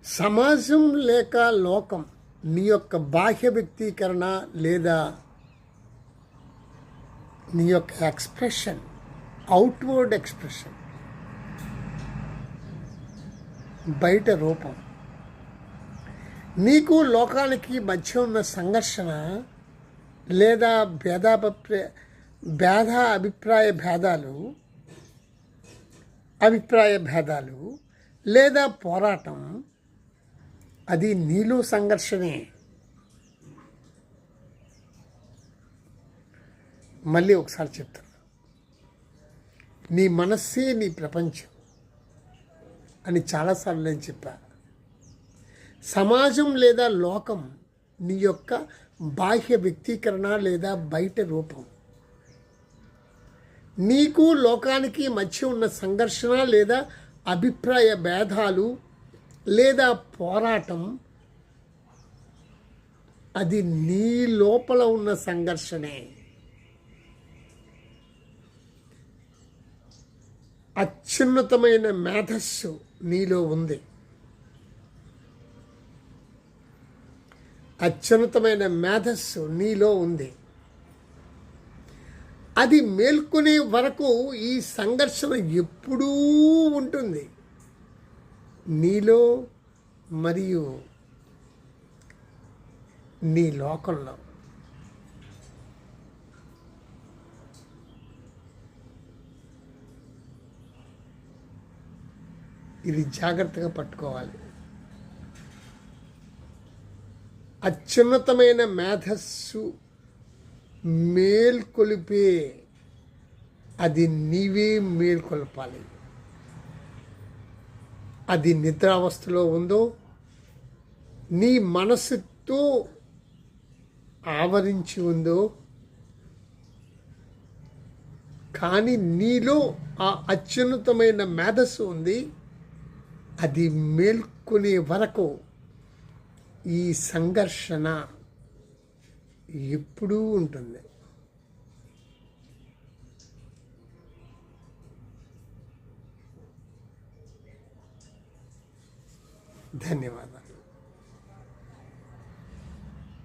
సమాజం లేక లోకం నీ యొక్క బాహ్య వ్యక్తీకరణ లేదా నీ యొక్క ఎక్స్ప్రెషన్, అవుట్వర్డ్ ఎక్స్ప్రెషన్, బయట రూపం, నీకు లోకానికి మధ్య ఉన్న సంఘర్షణ లేదా అభిప్రాయ భేదాలు లేదా పోరాటం, అది నీలో సంఘర్షణే. మళ్ళీ ఒకసారి చెప్తాను, నీ మనస్సే నీ ప్రపంచం అని చాలాసార్లు నేను చెప్పా. సమాజం లేదా లోకం నీ యొక్క బాహ్య వ్యక్తీకరణ లేదా బయట రూపం. నీకు లోకానికి మధ్య ఉన్న సంఘర్షణ లేదా అభిప్రాయ భేదాలు లేదా పోరాటం, అది నీ లోపల ఉన్న సంఘర్షణే. అత్యున్నతమైన మేధస్సు నీలో ఉంది. అత్యున్నతమైన మేధస్సు నీలో ఉంది. అది మేల్కొనే వరకు ఈ సంఘర్షణ ఎప్పుడూ ఉంటుంది నీలో మరియు నీ లోకంలో. ఇది జాగ్రత్తగా పట్టుకోవాలి. అత్యున్నతమైన మేధస్సు మేల్కొలిపే, అది నీవే మేల్కొల్పాలి. అది నిద్రావస్థలో ఉందో, నీ మనసుతో ఆవరించి ఉందో, కానీ నీలో ఆ అత్యున్నతమైన మేధస్సు ఉంది. అది మేల్కొనే వరకు ఈ సంఘర్షణ ఎప్పుడూ ఉంటుంది. ధన్యవాదాలు.